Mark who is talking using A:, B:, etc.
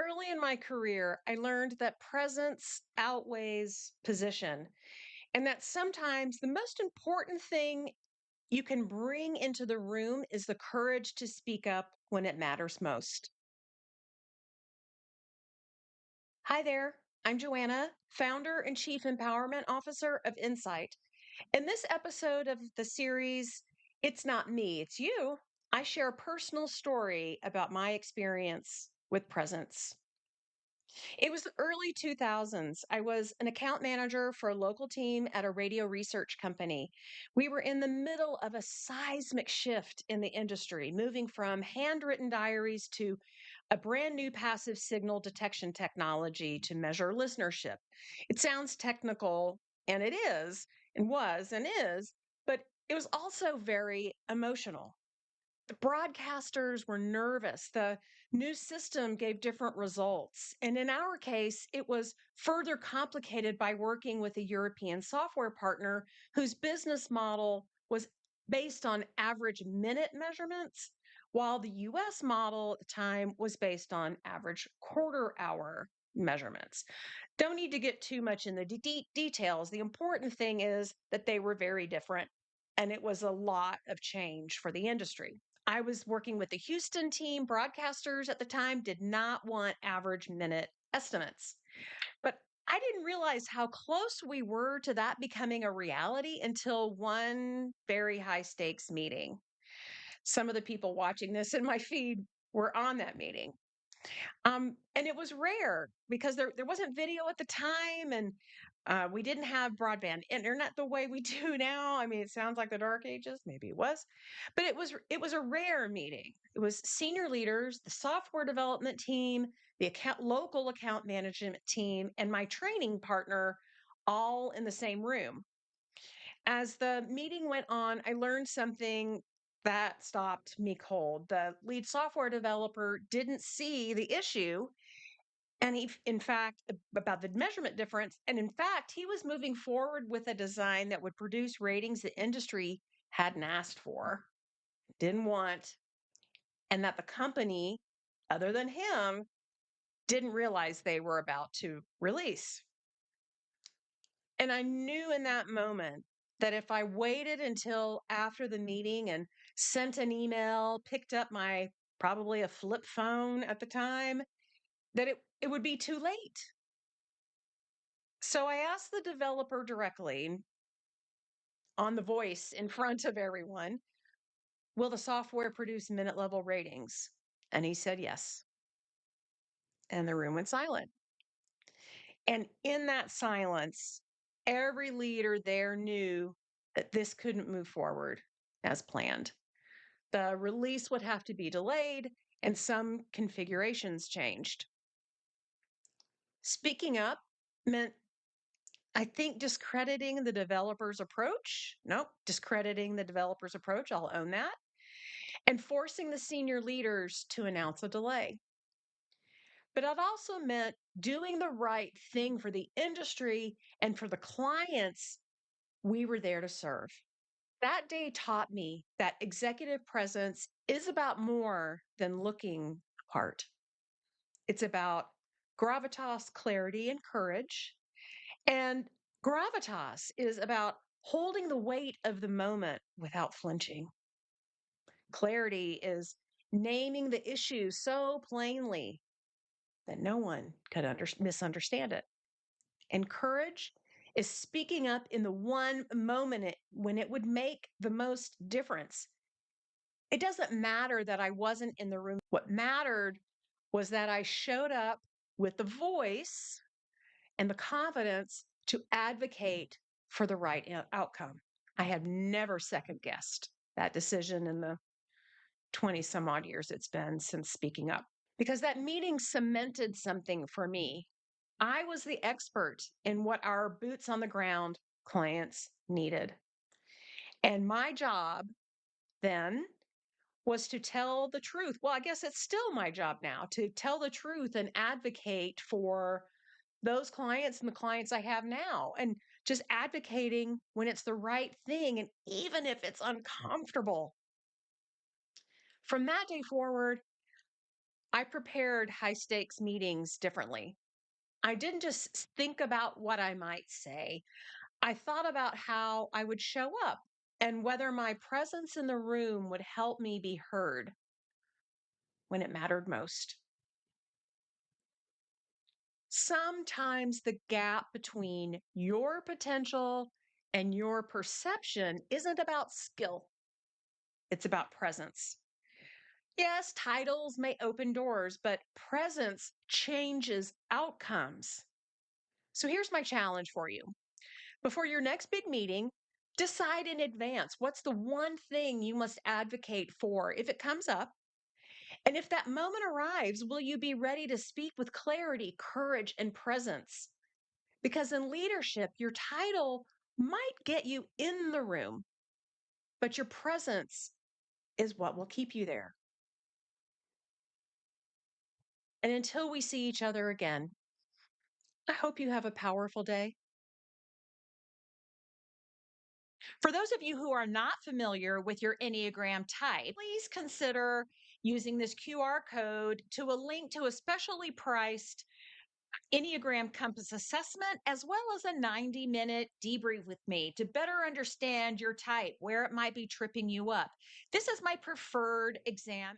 A: Early in my career, I learned that presence outweighs position, and that sometimes the most important thing you can bring into the room is the courage to speak up when it matters most. Hi there, I'm Joanna, founder and chief empowerment officer of Insight. In this episode of the series, It's Not Me, It's You, I share a personal story about my experience with presence. It was the early 2000s. I was an account manager for a local team at a radio research company. We were in the middle of a seismic shift in the industry, moving from handwritten diaries to a brand new passive signal detection technology to measure listenership. It sounds technical, and it is, and was, and is, but it was also very emotional. The broadcasters were nervous. The new system gave different results. And in our case, it was further complicated by working with a European software partner whose business model was based on average minute measurements, while the US model at the time was based on average quarter hour measurements. Don't need to get too much in the details. The important thing is that they were very different, and it was a lot of change for the industry. I was working with the Houston team. Broadcasters at the time did not want average minute estimates. But I didn't realize how close we were to that becoming a reality until one very high stakes meeting. Some of the people watching this in my feed were on that meeting. And it was rare because there wasn't video at the time, and we didn't have broadband internet the way we do now. I mean, it sounds like the dark ages, maybe it was, but it was a rare meeting. It was senior leaders, the software development team, the local account management team, and my training partner all in the same room. As the meeting went on, I learned something that stopped me cold. The lead software developer didn't see the issue, and in fact, about the measurement difference. And in fact, he was moving forward with a design that would produce ratings the industry hadn't asked for, didn't want, and that the company, other than him, didn't realize they were about to release. And I knew in that moment that if I waited until after the meeting and sent an email, picked up my probably a flip phone at the time, that it would be too late. So I asked the developer directly on the voice in front of everyone, will the software produce minute level ratings? And he said yes. And the room went silent. And in that silence, every leader there knew that this couldn't move forward as planned. The release would have to be delayed and some configurations changed. Speaking up meant, I think, discrediting the developer's approach. Nope, discrediting the developer's approach. I'll own that. And forcing the senior leaders to announce a delay. But it also meant doing the right thing for the industry and for the clients we were there to serve. That day taught me that executive presence is about more than looking part. It's about gravitas, clarity, and courage. And gravitas is about holding the weight of the moment without flinching. Clarity is naming the issue so plainly that no one could misunderstand it. And courage is speaking up in the one moment when it would make the most difference. It doesn't matter that I wasn't in the room. What mattered was that I showed up with the voice and the confidence to advocate for the right outcome. I have never second guessed that decision in the 20 some odd years it's been since speaking up, because that meeting cemented something for me. I was the expert in what our boots on the ground clients needed. And my job then was to tell the truth. Well, I guess it's still my job now to tell the truth and advocate for those clients and the clients I have now, and just advocating when it's the right thing. And even if it's uncomfortable, from that day forward, I prepared high stakes meetings differently. I didn't just think about what I might say. I thought about how I would show up and whether my presence in the room would help me be heard when it mattered most. Sometimes the gap between your potential and your perception isn't about skill, it's about presence. Yes, titles may open doors, but presence changes outcomes. So here's my challenge for you. Before your next big meeting, decide in advance what's the one thing you must advocate for if it comes up. And if that moment arrives, will you be ready to speak with clarity, courage, and presence? Because in leadership, your title might get you in the room, but your presence is what will keep you there. And until we see each other again, I hope you have a powerful day. For those of you who are not familiar with your Enneagram type, please consider using this QR code to a link to a specially priced Enneagram Compass assessment, as well as a 90-minute debrief with me to better understand your type, where it might be tripping you up. This is my preferred exam.